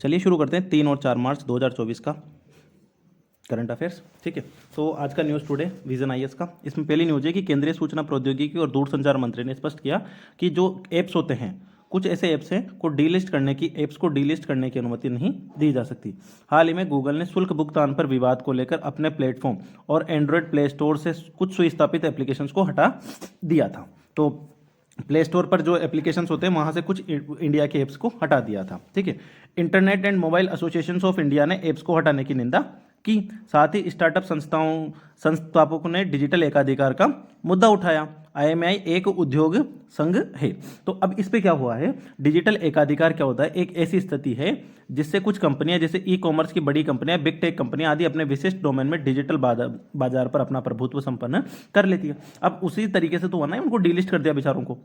चलिए शुरू करते हैं 3 और 4 मार्च 2024 का करंट अफेयर्स। ठीक है, तो आज का न्यूज़ टुडे विजन आईएएस का, इसमें पहली न्यूज़ है कि केंद्रीय सूचना प्रौद्योगिकी और दूरसंचार मंत्री ने स्पष्ट किया कि जो ऐप्स होते हैं, कुछ ऐसे ऐप्स हैं को डीलिस्ट करने की अनुमति नहीं दी जा सकती। हाल ही में गूगल ने शुल्क भुगतान पर विवाद को लेकर अपने प्लेटफॉर्म और एंड्रॉयड प्ले स्टोर से कुछ सुस्थापित एप्लीकेशंस को हटा दिया था। तो प्ले स्टोर पर जो एप्लीकेशंस होते हैं वहाँ से कुछ इंडिया के ऐप्स को हटा दिया था। ठीक है, internet and mobile association of India ने ऐप्स को हटाने की निंदा की। साथ ही स्टार्टअप संस्थापकों ने डिजिटल एकाधिकार का मुद्दा उठाया। आईएमआई एक उद्योग संघ है। तो अब इस पे क्या हुआ है, डिजिटल एकाधिकार क्या होता है, एक ऐसी स्थिति है जिससे कुछ कंपनियां जैसे ई कॉमर्स की बड़ी कंपनियां, बिग टेक कंपनियां आदि अपने विशिष्ट डोमेन में डिजिटल बाजार पर अपना प्रभुत्व संपन्न कर लेती है। अब उसी तरीके से तो हुआ ना, उनको डिलिस्ट कर दिया बेचारों को।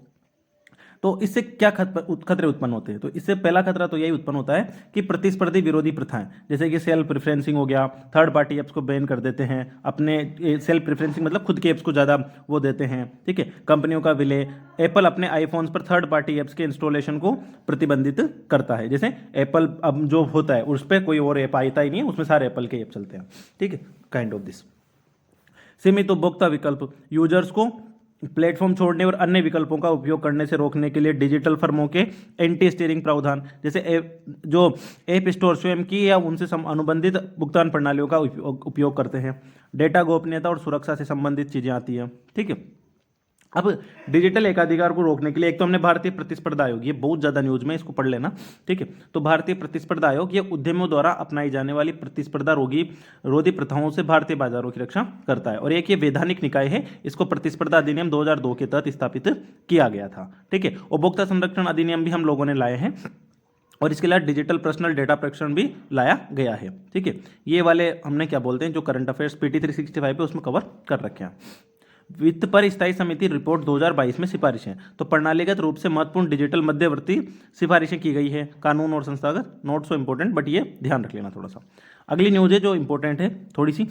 तो इससे क्या खतरे उत्पन्न होते हैं, तो इससे पहला खतरा तो यही उत्पन्न होता है कि प्रतिस्पर्धी विरोधी प्रथाएं, जैसे कि सेल्फ प्रेफरेंसिंग हो गया, थर्ड पार्टी ऐप्स को बैन कर देते हैं, अपने सेल्फ प्रेफरेंसिंग मतलब खुद के ऐप्स को ज़्यादा वो देते हैं। ठीक है, कंपनियों का विलय, एप्पल अपने आईफोन्स पर थर्ड पार्टी ऐप्स के इंस्टॉलेशन को प्रतिबंधित करता है। जैसे एप्पल अब जो होता है उस पर कोई और ऐप आता ही नहीं है, उसमें सारे एप्पल के ऐप चलते हैं। ठीक है, काइंड ऑफ दिस। सीमित उपभोक्ता विकल्प, यूजर्स को प्लेटफॉर्म छोड़ने और अन्य विकल्पों का उपयोग करने से रोकने के लिए डिजिटल फर्मों के एंटी स्टीयरिंग प्रावधान, जैसे जो ऐप स्टोर स्वयं की या उनसे अनुबंधित भुगतान प्रणालियों का उपयोग करते हैं। डेटा गोपनीयता और सुरक्षा से संबंधित चीजें आती हैं। ठीक है, अब डिजिटल एकाधिकार को रोकने के लिए एक तो हमने भारतीय प्रतिस्पर्धा आयोग, ये बहुत ज्यादा न्यूज में, इसको पढ़ लेना। ठीक है, तो भारतीय प्रतिस्पर्धा आयोग ये उद्यमियों द्वारा अपनाई जाने वाली प्रतिस्पर्धा रोधी प्रथाओं से भारतीय बाजारों की रक्षा करता है। और एक ये वैधानिक निकाय है, इसको प्रतिस्पर्धा अधिनियम 2002 के तहत स्थापित किया गया था। ठीक है, उपभोक्ता संरक्षण अधिनियम भी हम लोगों ने लाए हैं, और इसके अलावा डिजिटल पर्सनल डेटा प्रक्षण भी लाया गया है। ठीक है, ये वाले हमने क्या बोलते हैं, जो करंट अफेयर्स पीटी 365 पे उसमें कवर कर रखे हैं। वित्त पर स्थायी समिति रिपोर्ट 2022 में सिफारिशें, तो प्रणालीगत रूप से महत्वपूर्ण डिजिटल मध्यवर्ती सिफारिशें की गई है। कानून और संस्थागत नॉट सो इंपॉर्टेंट, बट ये ध्यान रख लेना थोड़ा सा। अगली न्यूज है जो इंपॉर्टेंट है थोड़ी सी,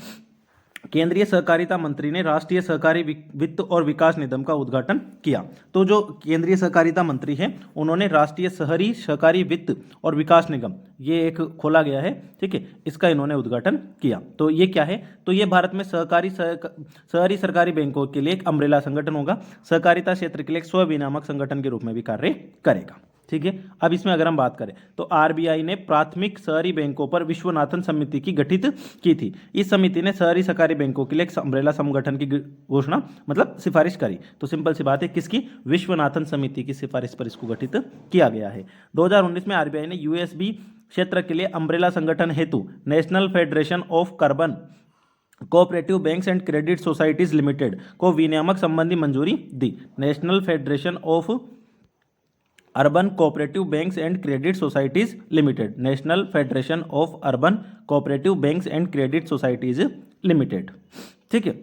केंद्रीय सहकारिता मंत्री ने राष्ट्रीय सहकारी वित्त और विकास निगम का उद्घाटन किया। तो जो केंद्रीय सहकारिता मंत्री हैं उन्होंने राष्ट्रीय शहरी सहकारी वित्त और विकास निगम ये एक खोला गया है। ठीक है, इसका इन्होंने उद्घाटन किया। तो ये क्या है, तो ये भारत में शहरी सरकारी बैंकों के लिए एक अम्ब्रेला संगठन होगा। सहकारिता क्षेत्र के लिए एक स्व विनियामक संगठन के रूप में भी कार्य करेगा। ठीक है, अब इसमें अगर हम बात करें तो आरबीआई ने प्राथमिक शहरी बैंकों पर विश्वनाथन समिति की गठित की थी। इस समिति ने शहरी सहकारी बैंकों के लिए एक अम्ब्रेला संगठन की घोषणा मतलब सिफारिश करी। तो सिंपल सी बात है, किसकी, विश्वनाथन समिति की सिफारिश पर इसको गठित किया गया है। 2019 में आरबीआई ने यूएसबी क्षेत्र के लिए अम्ब्रेला संगठन हेतु national federation of urban cooperative banks and credit societies limited को विनियामक संबंधी मंजूरी दी। National federation of urban cooperative banks and credit societies limited, national federation of urban cooperative banks and credit societies limited. ठीक है,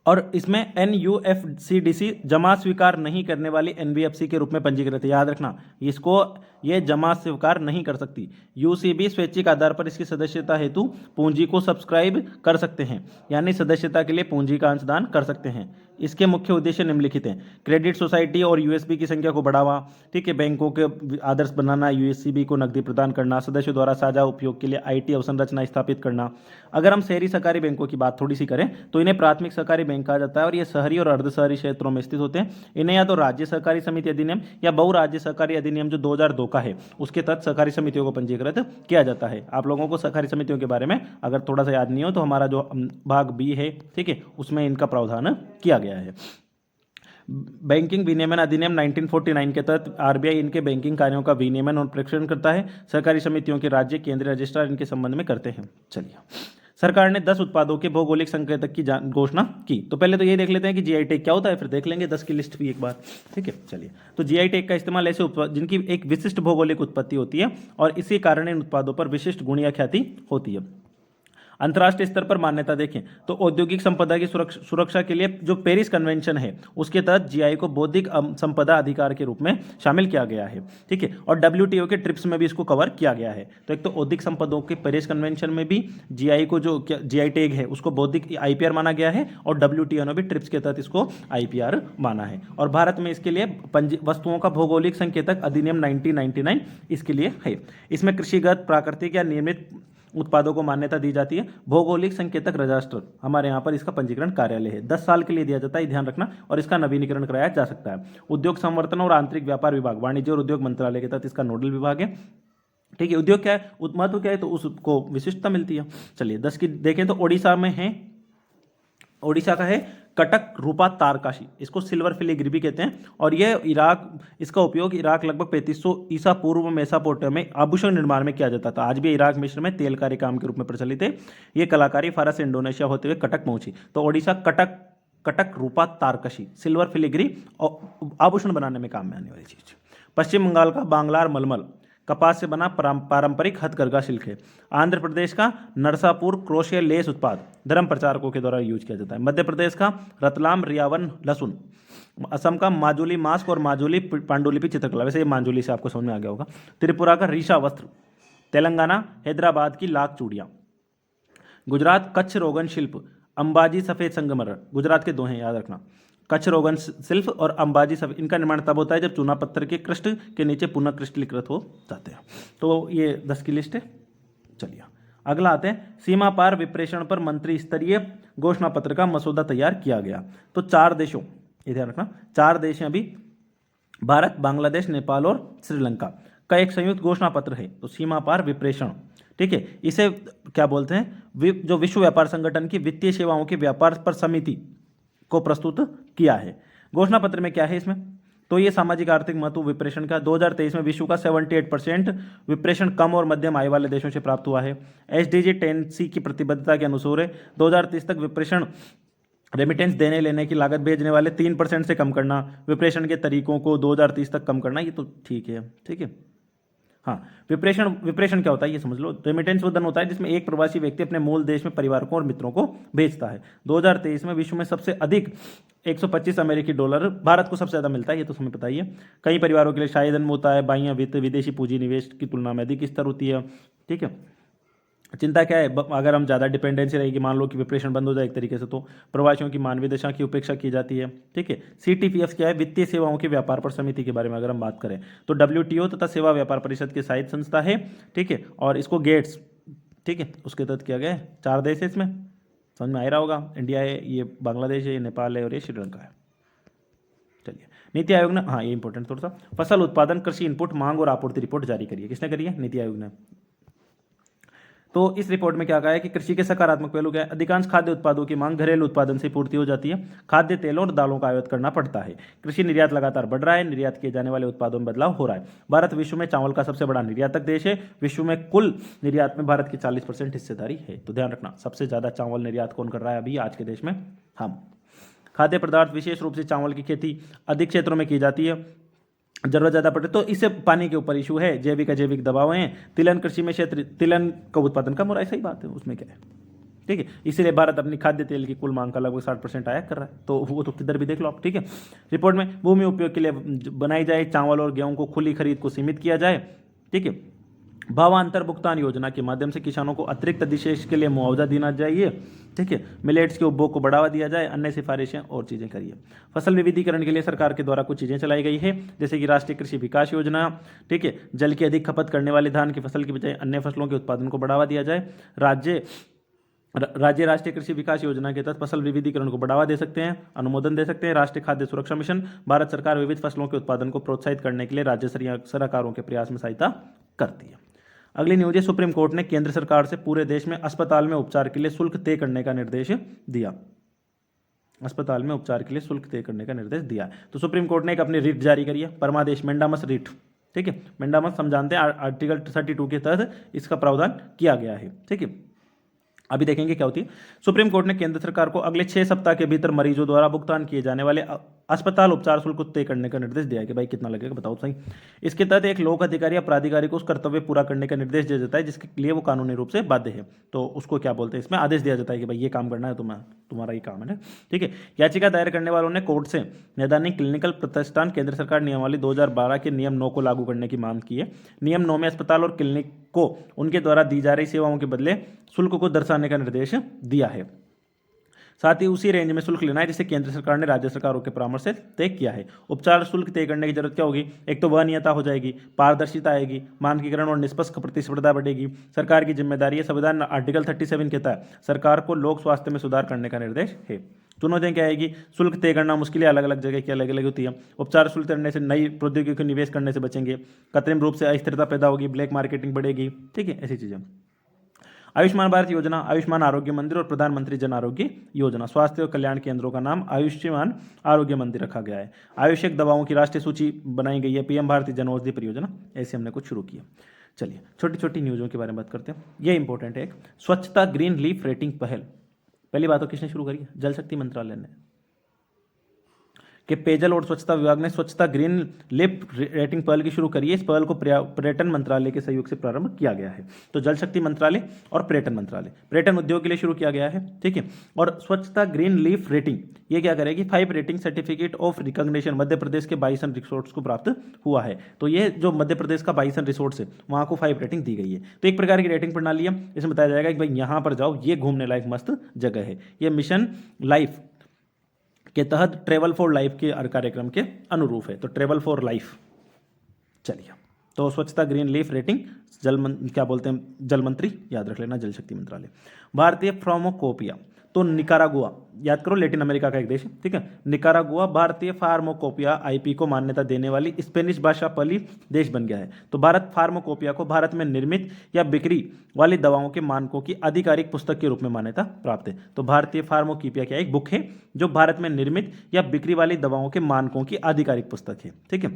और इसमें NUFCDC जमा स्वीकार नहीं करने वाली NBFC के रूप में पंजीकृत है। याद रखना, इसको ये जमा स्वीकार नहीं कर सकती। UCB स्वैच्छिक आधार पर इसकी सदस्यता हेतु पूंजी को सब्सक्राइब कर सकते हैं, यानी सदस्यता के लिए पूंजी का अंशदान कर सकते हैं। इसके मुख्य उद्देश्य निम्नलिखित हैं: क्रेडिट सोसाइटी और यूएसबी की संख्या को बढ़ावा, ठीक है, बैंकों के आदर्श बनाना, यूएसबी को नकदी प्रदान करना, सदस्यों द्वारा साझा उपयोग के लिए IT अवसंरचना स्थापित करना। अगर हम शहरी सहकारी बैंकों की बात थोड़ी सी करें तो इन्हें प्राथमिक सहकारी बैंक कहा जाता है, और ये शहरी और अर्ध शहरी क्षेत्रों में स्थित होते हैं। इन्हें या तो राज्य सहकारी समिति अधिनियम या बहुराज्य सहकारी अधिनियम जो 2002 का है उसके तहत सहकारी समितियों को पंजीकृत किया जाता है। आप लोगों को सहकारी समितियों के बारे में अगर थोड़ा सा याद नहीं हो तो हमारा जो भाग B है, ठीक है, उसमें इनका प्रावधान किया गया है। बैंकिंग विनियमन अधिनियम 1949 के तहत आरबीआई इनके बैंकिंग कार्यों का विनियमन और प्रेक्षण करता है। सहकारी समितियों के राज्य केंद्रीय रजिस्ट्रार इनके संबंध में करते हैं। चलिए, सरकार ने 10 उत्पादों के भौगोलिक संकेतक की घोषणा की। तो पहले तो ये देख लेते हैं कि जीआई टैग क्या होता है, फिर देख लेंगे 10 की लिस्ट भी एक बार। ठीक है, चलिए, तो जीआई टैग का इस्तेमाल ऐसे उत्पाद जिनकी एक विशिष्ट भौगोलिक उत्पत्ति होती है और इसी कारण इन उत्पादों पर विशिष्ट गुण या ख्याति होती है। अंतर्राष्ट्रीय स्तर पर मान्यता देखें तो औद्योगिक संपदा की सुरक्षा के लिए जो पेरिस कन्वेंशन है उसके तहत जीआई को बौद्धिक संपदा अधिकार के रूप में शामिल किया गया है, ठीक है। और डब्ल्यूटीओ के ट्रिप्स में भी इसको कवर किया गया है। तो एक तो बौद्धिक संपदों के पेरिस कन्वेंशन में भी जीआई को जो जीआई टैग है उसको बौद्धिक आईपीआर माना गया है, और डब्ल्यूटीओ ने भी ट्रिप्स के तहत इसको आईपीआर माना है। और भारत में इसके लिए वस्तुओं का भौगोलिक संकेतक अधिनियम 1999 इसके लिए है। इसमें कृषिगत, प्राकृतिक या निर्मित उत्पादों को मान्यता दी जाती है। भौगोलिक संकेतक रजिस्टर हमारे यहाँ पर इसका पंजीकरण कार्यालय है, 10 साल के लिए दिया जाता है, ध्यान रखना, और इसका नवीनीकरण कराया जा सकता है। उद्योग संवर्धन और आंतरिक व्यापार विभाग वाणिज्य और उद्योग मंत्रालय के तहत इसका नोडल विभाग है, ठीक है। उद्योग क्या है, महत्व क्या है, तो उसको विशिष्टता मिलती है। चलिए 10 की देखें तो ओडिशा में है, ओडिशा का है कटक रूपा तारकाशी, इसको सिल्वर फिलिग्री भी कहते हैं। और यह इराक, इसका उपयोग इराक लगभग 3500 ईसा पूर्व में मेसोपोटामिया में आभूषण निर्माण में किया जाता था। आज भी इराक मिस्र में तेल कार्य काम के रूप में प्रचलित है। ये कलाकारी फारस से इंडोनेशिया होते हुए कटक पहुंची। तो ओडिशा कटक रूपा तारकशी सिल्वर फिलिग्री और आभूषण बनाने में काम में आने वाली चीज। पश्चिम बंगाल का बांग्लार मलमल कपास से बना पारंपरिक हथकरघा शिल्प है। आंध्र प्रदेश का नरसापुर क्रोशिया लेस उत्पाद धर्म प्रचारकों के द्वारा यूज किया जाता है। मध्य प्रदेश का रतलाम रियावन लहसुन। असम का माजुली मास्क और माजुली पांडुलिपि चित्रकला, वैसे ये माजुली से आपको समझ में आ गया होगा। त्रिपुरा का रीशा वस्त्र। तेलंगाना हैदराबाद की लाख चूड़ियाँ। गुजरात कच्छ रोगन शिल्प, अंबाजी सफ़ेद संगमरमर, गुजरात के दो हैं याद रखना, कच्छ रोगन शिल्प और अंबाजी सफ़ेद। इनका निर्माण तब होता है जब चूना पत्थर के कृष्ट के नीचे पुनः क्रिस्टलीकृत हो जाते हैं। तो ये 10 की लिस्ट है। चलिए अगला आते हैं, सीमा पार विप्रेषण पर मंत्री स्तरीय घोषणा पत्र का मसौदा तैयार किया गया। तो 4 देशों, ये ध्यान रखना, 4 देश हैं अभी, भारत, बांग्लादेश, नेपाल और श्रीलंका का एक संयुक्त घोषणा पत्र है। तो सीमा पार विप्रेषण, ठीक है, इसे क्या बोलते हैं, जो विश्व व्यापार संगठन की वित्तीय सेवाओं के व्यापार पर समिति को प्रस्तुत किया है। घोषणा पत्र में क्या है इसमें, तो ये सामाजिक आर्थिक महत्व विप्रेषण का 2023 में विश्व का 78% विप्रेषण कम और मध्यम आय वाले देशों से प्राप्त हुआ है। SDG 10C की प्रतिबद्धता के अनुसार 2030 तक विप्रेषण रेमिटेंस देने लेने की लागत भेजने वाले 3% से कम करना, विप्रेषण के तरीकों को 2030 तक कम करना, ये तो ठीक है, ठीक है। हाँ, विप्रेषण क्या होता है ये समझ लो। रेमिटेंस वो धन होता है जिसमें एक प्रवासी व्यक्ति अपने मूल देश में परिवारों और मित्रों को भेजता है। 2023 में विश्व में सबसे अधिक 125 अमेरिकी डॉलर भारत को सबसे ज़्यादा मिलता है, ये तो हमें पता ही है। कई परिवारों के लिए शायद जन्म होता है, बाह्य वित्त विदेशी पूंजी निवेश की तुलना में अधिक स्तर होती है, ठीक है। चिंता क्या है, अगर हम ज़्यादा डिपेंडेंसी रहेगी, मान लो कि विप्रेषण बंद हो जाए एक तरीके से, तो प्रवासियों की मानवीय दशा की उपेक्षा की जाती है, ठीक है। CTPS क्या है, वित्तीय सेवाओं के व्यापार पर समिति के बारे में अगर हम बात करें तो WTO तथा सेवा व्यापार परिषद की सहायक संस्था है, ठीक है। और इसको गेट्स, ठीक है, उसके तहत किया गया है। 4 देश है इसमें, समझ में आ रहा होगा, इंडिया है, ये बांग्लादेश है, ये नेपाल है और ये श्रीलंका है। चलिए नीति आयोग ने, हाँ ये इंपॉर्टेंट थोड़ा सा, फसल उत्पादन कृषि इनपुट मांग और आपूर्ति रिपोर्ट जारी करी है। किसने करी है, नीति आयोग ने। तो इस रिपोर्ट में क्या कहा है कि कृषि के सकारात्मक पहलू क्या है, अधिकांश खाद्य उत्पादों की मांग घरेलू उत्पादन से पूर्ति हो जाती है, खाद्य तेलों और दालों का आयात करना पड़ता है। कृषि निर्यात लगातार बढ़ रहा है, निर्यात किए जाने वाले उत्पादों में बदलाव हो रहा है। भारत विश्व में चावल का सबसे बड़ा निर्यातक देश है, विश्व में कुल निर्यात में भारत की 40% हिस्सेदारी है। तो ध्यान रखना, सबसे ज्यादा चावल निर्यात कौन कर रहा है अभी आज के देश में, हम। खाद्य पदार्थ, विशेष रूप से चावल की खेती अधिक क्षेत्रों में की जाती है, जरूरत ज़्यादा पड़े तो इससे पानी के ऊपर इशू है, जैविक दबाव हैं। तिलहन कृषि में क्षेत्र, तिलहन का उत्पादन कम हो रहा है, सही बात है, उसमें क्या है, ठीक है। इसीलिए भारत अपनी खाद्य तेल की कुल मांग का लगभग 60% आयात कर रहा है। तो वो तो किधर भी देख लो आप, ठीक है। रिपोर्ट में भूमि उपयोग के लिए बनाई जाए चावल और गेहूं को खुली खरीद को सीमित किया जाए, ठीक है। भावांतर भुगतान योजना के माध्यम से किसानों को अतिरिक्त अधिशेष के लिए मुआवजा देना चाहिए, ठीक है। मिलेट्स के उपभोग को बढ़ावा दिया जाए, अन्य सिफारिशें और चीज़ें करिए। फसल विविधीकरण के लिए सरकार के द्वारा कुछ चीज़ें चलाई गई है, जैसे कि राष्ट्रीय कृषि विकास योजना, ठीक है। जल की अधिक खपत करने वाले धान की फसल की बजाय अन्य फसलों के उत्पादन को बढ़ावा दिया जाए। राज्य राष्ट्रीय कृषि विकास योजना के तहत फसल विविधीकरण को बढ़ावा दे सकते हैं, अनुमोदन दे सकते हैं। राष्ट्रीय खाद्य सुरक्षा मिशन, भारत सरकार विविध फसलों के उत्पादन को प्रोत्साहित करने के लिए राज्य सरकारों के प्रयास में सहायता करती है। अगली न्यूज है, सुप्रीम कोर्ट ने केंद्र सरकार से पूरे देश में अस्पताल में उपचार के लिए शुल्क तय करने का निर्देश दिया। अस्पताल में उपचार के लिए शुल्क तय करने का निर्देश दिया। तो सुप्रीम कोर्ट ने एक अपनी रिट जारी करी है, परमादेश मेंडामस रिट, ठीक है। मेंडामस हम जानते हैं आर्टिकल 32 के तहत इसका प्रावधान किया गया है, ठीक है। अभी देखेंगे क्या होती है। सुप्रीम कोर्ट ने केंद्र सरकार को अगले 6 सप्ताह के भीतर मरीजों द्वारा भुगतान किए जाने वाले अस्पताल उपचार शुल्क को तय करने का निर्देश दिया है कि भाई कितना लगेगा बताओ सही। इसके तहत एक लोक अधिकारी या प्राधिकारी को उस कर्तव्य पूरा करने का निर्देश दिया जाता है जिसके लिए वो कानूनी रूप से बाध्य है। तो उसको क्या बोलते हैं, इसमें आदेश दिया जाता है कि भाई ये काम करना है, तुम्हारा ये काम है ना, ठीक है। याचिका दायर करने वालों ने कोर्ट से नैदानिक क्लिनिकल प्रतिष्ठान केंद्र सरकार नियमावली 2012 के नियम 9 को लागू करने की मांग की है। नियम 9 में अस्पताल और क्लिनिक को उनके द्वारा दी जा रही सेवाओं के बदले शुल्क को दर्शाने का निर्देश दिया है। साथ ही उसी रेंज में शुल्क लेना है जिसे केंद्र सरकार ने राज्य सरकारों के परामर्श से तय किया है। उपचार शुल्क तय करने की जरूरत क्या होगी, एक तो वहनीयता हो जाएगी, पारदर्शिता आएगी, मानकीकरण और निष्पक्ष प्रतिस्पर्धा बढ़ेगी। सरकार की जिम्मेदारी है, संविधान आर्टिकल 37 कहता है सरकार को लोक स्वास्थ्य में सुधार करने का निर्देश है। चुनौतियां क्या आएगी, शुल्क तय करना मुश्किल है, अलग अलग जगह की अलग अलग होती है। उपचार शुल्क करने से नई प्रौद्योगिकी को निवेश करने से बचेंगे, कृत्रिम रूप से अस्थिरता पैदा होगी, ब्लैक मार्केटिंग बढ़ेगी, ठीक है, ऐसी चीजें। आयुष्मान भारत योजना, आयुष्मान आरोग्य मंदिर और प्रधानमंत्री जन आरोग्य योजना, स्वास्थ्य और कल्याण केंद्रों का नाम आयुष्मान आरोग्य मंदिर रखा गया है। आवश्यक दवाओं की राष्ट्रीय सूची बनाई गई है। पीएम भारतीय जन औषधि परियोजना, ऐसे हमने कुछ शुरू किया। चलिए छोटी छोटी न्यूज़ों के बारे में बात करते हैं, ये इंपॉर्टेंट है। एक स्वच्छता ग्रीन लीफ रेटिंग पहल, पहली बात तो किसने शुरू करी है, जल शक्ति मंत्रालय ने, कि पेयजल और स्वच्छता विभाग ने स्वच्छता ग्रीन लिप रेटिंग पहल की शुरू करी है। इस पहल को पर्यटन मंत्रालय के सहयोग से प्रारंभ किया गया है। तो जल शक्ति मंत्रालय और पर्यटन मंत्रालय, पर्यटन उद्योग के लिए शुरू किया गया है, ठीक है। और स्वच्छता ग्रीन लीफ रेटिंग ये क्या करेगी, 5 rating certificate of recognition Madhya Pradesh के 22 रिसोर्ट्स को प्राप्त हुआ है। तो ये जो मध्य प्रदेश का 22 रिसोर्ट्स है वहाँ को 5 रेटिंग दी गई है। तो एक प्रकार की रेटिंग प्रणाली है, इसमें बताया जाएगा कि भाई यहाँ पर जाओ, ये घूमने लायक मस्त जगह है। ये मिशन लाइफ के तहत ट्रेवल फॉर लाइफ के कार्यक्रम के अनुरूप है। तो ट्रेवल फॉर लाइफ, चलिए। तो स्वच्छता ग्रीन लीफ रेटिंग क्या बोलते हैं, जल मंत्री याद रख लेना, जल शक्ति मंत्रालय। भारतीय फार्माकोपिया, तो निकारागुआ, याद करो लेटिन अमेरिका का एक देश है, ठीक है। निकारागुआ भारतीय फार्माकोपिया आईपी को मान्यता देने वाली स्पेनिश भाषा पली देश बन गया है। तो भारत फार्माकोपिया को भारत में निर्मित या बिक्री वाली दवाओं के मानकों की आधिकारिक पुस्तक के रूप में मान्यता प्राप्त है। तो भारतीय फार्माकोपिया क्या एक बुक है जो भारत में निर्मित या बिक्री वाली दवाओं के मानकों की आधिकारिक पुस्तक है, ठीक है।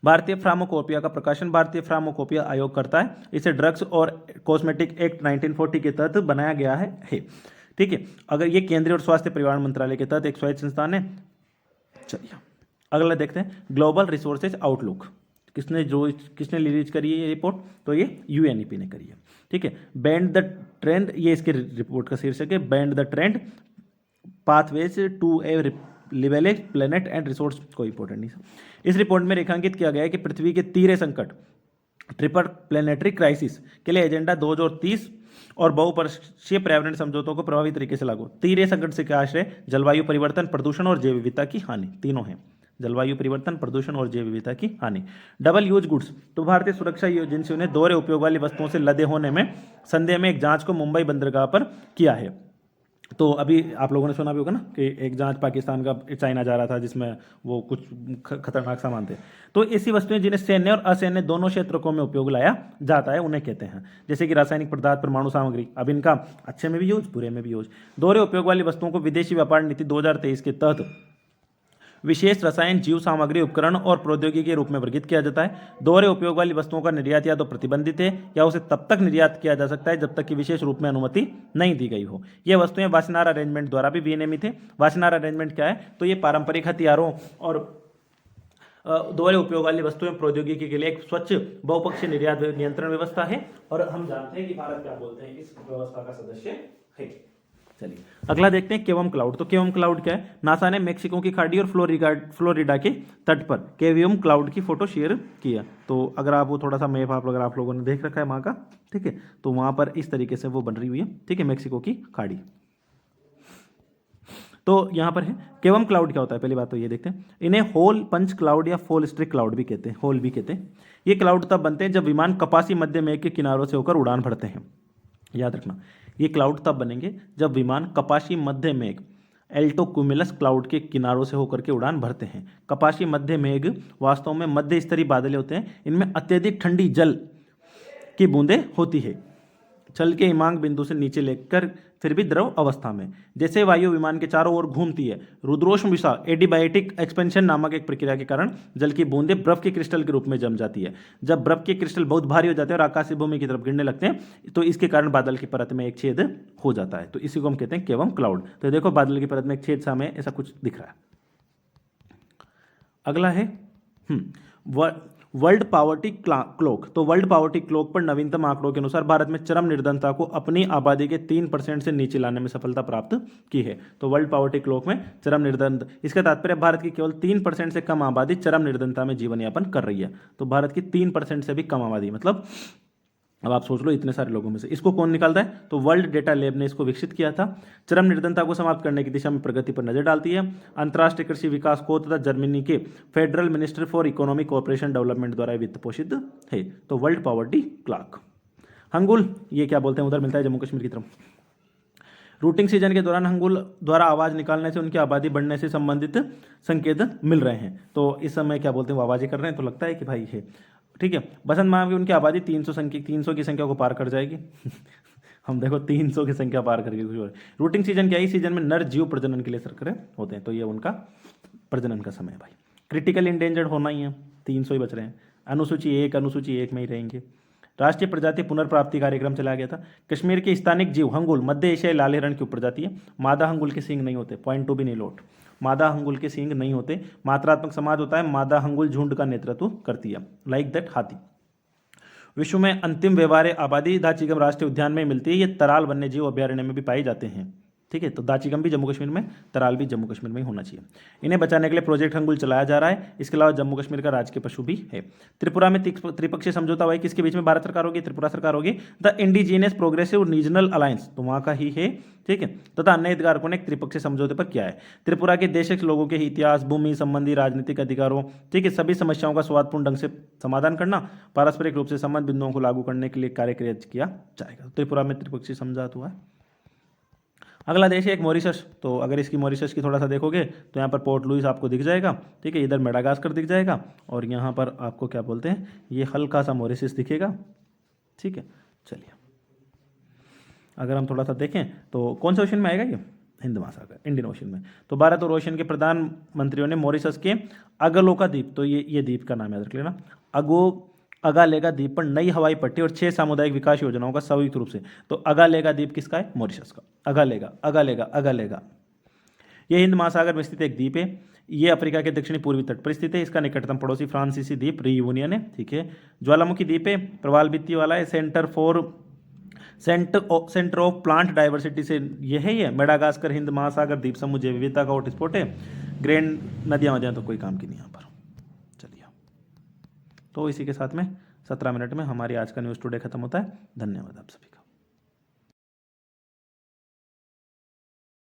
भारतीय फार्माकोपिया का प्रकाशन भारतीय फार्माकोपिया आयोग करता है। इसे ड्रग्स और कॉस्मेटिक एक्ट 1940 के तहत बनाया गया है, ठीक है। अगर ये केंद्रीय और स्वास्थ्य परिवार मंत्रालय के तहत एक स्वायत्त संस्थान है। चलिए अगला देखते हैं, ग्लोबल रिसोर्सेज आउटलुक, किसने रिलीज करी है ये रिपोर्ट, तो ये यूएनईपी ने करी है, ठीक है। बैंड द ट्रेंड, ये इसके रिपोर्ट का शीर्षक है, bend the trend pathways to a लिवेलेज प्लेनेट एंड रिसोर्स, कोई इंपॉर्टेंट नहीं। इस रिपोर्ट में रेखांकित किया गया है कि पृथ्वी के तीसरे संकट ट्रिपल प्लेनेटरी क्राइसिस के लिए एजेंडा 2030 और बहुपक्षीय पर्यावरण समझौतों को प्रभावी तरीके से लागू। तीसरे संकट से क्या आश्रय, जलवायु परिवर्तन, प्रदूषण और जैव विविधता की हानि, तीनों हैं, जलवायु परिवर्तन, प्रदूषण और जैव विविधता की हानि। डबल यूज गुड्स, तो भारतीय सुरक्षा एजेंसियों ने दोहरे उपयोग वाली वस्तुओं से लदे होने में संदेह में एक जांच को मुंबई बंदरगाह पर किया है। तो अभी आप लोगों ने सुना भी होगा ना कि एक जांच पाकिस्तान का चाइना जा रहा था जिसमें वो कुछ खतरनाक सामान थे। तो ऐसी वस्तुएं जिन्हें सैन्य और असैन्य दोनों क्षेत्रों में उपयोग लाया जाता है उन्हें कहते हैं, जैसे कि रासायनिक पदार्थ, परमाणु सामग्री। अब इनका अच्छे में भी यूज, बुरे में भी यूज। दोहरे उपयोग वाली वस्तुओं को विदेशी व्यापार नीति 2023 के तहत विशेष रसायन, जीव सामग्री, उपकरण और प्रौद्योगिकी के रूप में वर्गीकृत किया जाता है। दोहरे उपयोग वाली वस्तुओं का निर्यात या तो प्रतिबंधित है या उसे तब तक निर्यात किया जा सकता है जब तक कि विशेष रूप में अनुमति नहीं दी गई हो। ये वस्तुएं वाशनार अरेंजमेंट द्वारा भी विनियमित है। वाशनार अरेंजमेंट क्या है, तो ये पारंपरिक हथियारों और दोहरे उपयोग वाली वस्तुएं प्रौद्योगिकी के लिए एक स्वच्छ बहुपक्षीय निर्यात नियंत्रण व्यवस्था है और हम जानते हैं कि भारत क्या बोलते हैं इस व्यवस्था का सदस्य है। चलिए अगला देखते हैं केवम क्लाउड। तो केवम क्लाउड क्या है, नासा ने मेक्सिको की खाड़ी और फ्लोरिडा के तट पर केवियम क्लाउड की फोटो शेयर किया। तो अगर आप वो थोड़ा सा मैप अगर आप लोगों ने देख रखा है वहाँ का, ठीक है, तो वहाँ पर इस तरीके से वो बन रही हुई है, ठीक है, मेक्सिको की खाड़ी। तो यहाँ पर है केवम क्लाउड क्या होता है, पहली बात तो ये देखते हैं। इन्हें होल पंच क्लाउड या फॉल स्ट्रिक क्लाउड भी कहते हैं, होल भी कहते हैं। ये क्लाउड तब बनते हैं जब विमान कपासी मध्य मेघ के किनारों से होकर उड़ान भरते हैं। याद रखना, ये क्लाउड तब बनेंगे जब विमान कपासी मध्य मेघ एल्टो क्यूमुलस क्लाउड के किनारों से होकर के उड़ान भरते हैं। कपासी मध्य मेघ वास्तव में मध्य स्तरीय बादल होते हैं। इनमें अत्यधिक ठंडी जल की बूंदें होती है, जल के हिमांक बिंदु से नीचे लेकर फिर भी द्रव अवस्था में। जैसे वायु विमान के चारों ओर घूमती है, रुद्रोष्म विषा एडिबायोटिक एक्सपेंशन नामक एक प्रक्रिया के कारण जल की बूंदें बर्फ के क्रिस्टल के रूप में जम जाती है। जब बर्फ के क्रिस्टल बहुत भारी हो जाते हैं और आकाशीय भूमि की तरफ गिरने लगते हैं तो इसके कारण बादल की परत में एक छेद हो जाता है। तो इसी को हम कहते हैं केवम क्लाउड। तो देखो बादल की परत में एक छेद सा हमें ऐसा कुछ दिख रहा है। अगला है वर्ल्ड पॉवर्टी क्लॉक। तो वर्ल्ड पॉवर्टी क्लॉक पर नवीनतम आंकड़ों के अनुसार भारत में चरम निर्धनता को अपनी आबादी के 3% से नीचे लाने में सफलता प्राप्त की है। तो वर्ल्ड पॉवर्टी क्लॉक में चरम निर्धन, इसका तात्पर्य भारत की केवल 3% से कम आबादी चरम निर्धनता में जीवन यापन कर रही है। तो भारत की 3% से भी कम आबादी, मतलब अब आप सोच लो इतने सारे लोगों में से इसको कौन निकालता है, तो वर्ल्ड डेटा लैब ने इसको विकसित किया था। चरम निर्धनता को समाप्त करने की दिशा में प्रगति पर नजर डालती है। अंतर्राष्ट्रीय कृषि विकास कोष तथा जर्मनी के federal ministry for economic cooperation development द्वारा वित्त पोषित है। तो वर्ल्ड पॉवर्टी क्लॉक। हंगुल, ये क्या बोलते हैं, उधर मिलता है जम्मू कश्मीर की तरफ। रूटिंग सीजन के दौरान हंगुल द्वारा आवाज निकालने से उनकी आबादी बढ़ने से संबंधित संकेत मिल रहे हैं। तो इस समय क्या बोलते हैं, वो आवाजें कर रहे हैं, तो लगता है कि भाई है, ठीक है। बसंत माह में उनकी आबादी 300 की संख्या को पार कर जाएगी। हम देखो 300 की संख्या पार करके कुछ और। रूटिंग सीजन क्या है, सीजन में नर जीव प्रजनन के लिए सक्रिय होते हैं, तो ये उनका प्रजनन का समय है भाई। क्रिटिकल इंडेंजर्ड होना ही है, 300 ही बच रहे हैं। अनुसूची 1 में ही रहेंगे। राष्ट्रीय प्रजाति पुनर्प्राप्ति कार्यक्रम चलाया गया था। कश्मीर के स्थानिक जीव हंगुल मध्य एशियाई लाल हिरण की उपप्रजाति है। मादा हंगुल के सींग नहीं होते, पॉइंट टू भी नहीं लोट। मादा हंगुल के सींग नहीं होते। मात्रात्मक समाज होता है, मादा हंगुल झुंड का नेतृत्व करती है, लाइक दैट हाथी। विश्व में अंतिम व्यवहार्य आबादी दाचीगम राष्ट्रीय उद्यान में मिलती है। ये तराल वन्य जीव अभ्यारण्य में भी पाए जाते हैं, ठीक है। तो दाचीगम भी जम्मू कश्मीर में, तराल भी जम्मू कश्मीर में ही होना चाहिए। इन्हें बचाने के लिए प्रोजेक्ट हंगुल चलाया जा रहा है। इसके अलावा जम्मू कश्मीर का राजकीय पशु भी है। त्रिपुरा में त्रिपक्षीय समझौता हुआ है, किसके बीच में, भारत सरकार होगी, त्रिपुरा सरकार होगी। The indigenous progressive regional alliance, तो वहाँ का ही है, ठीक है, तथा अन्य हितधारकों ने एक त्रिपक्षीय समझौते पर किया है। त्रिपुरा के देशज लोगों के इतिहास, भूमि संबंधी राजनीतिक अधिकारों, ठीक है, सभी समस्याओं का स्वादपूर्ण ढंग से समाधान करना, पारस्परिक रूप से संबंध बिंदुओं को लागू करने के लिए कार्य किया जाएगा। त्रिपुरा में त्रिपक्षीय समझौता हुआ है। अगला देश है एक मॉरिशस। तो अगर इसकी मॉरिशस की थोड़ा सा देखोगे तो यहाँ पर पोर्ट लुइस आपको दिख जाएगा, ठीक है, इधर मेडागास्कर दिख जाएगा, और यहाँ पर आपको क्या बोलते हैं, ये हल्का सा मॉरिशस दिखेगा, ठीक है। चलिए अगर हम थोड़ा सा देखें तो कौन से ओशन में आएगा ये, हिंद महासागर, इंडियन ओशन में। तो भारत और ओशन के प्रधानमंत्रियों ने मॉरिशस के अगलोका द्वीप, तो ये द्वीप का नाम याद रख लेना, अगालेगा द्वीप पर नई हवाई पट्टी और 6 सामुदायिक विकास योजनाओं का संयुक्त रूप से। तो अगालेगा द्वीप किसका है, मॉरिशस का। अगालेगा ये हिंद महासागर में स्थित एक द्वीप है। ये अफ्रीका के दक्षिणी पूर्वी तट पर स्थित है। इसका निकटतम पड़ोसी फ्रांसीसी द्वीप रियूनियन है, ठीक है। ज्वालामुखी द्वीप है, प्रवाल भित्ति वाला है, सेंटर ऑफ प्लांट डाइवर्सिटी से ये है। ये मेडागास्कर हिंद महासागर द्वीप समूह जैव विविधता का हॉटस्पॉट है। ग्रैंड नदियाँ तो कोई काम की नहीं यहाँ पर। चलिए, तो इसी के साथ में 17 मिनट में हमारी आज का न्यूज़ टुडे खत्म होता है। धन्यवाद आप सभी का।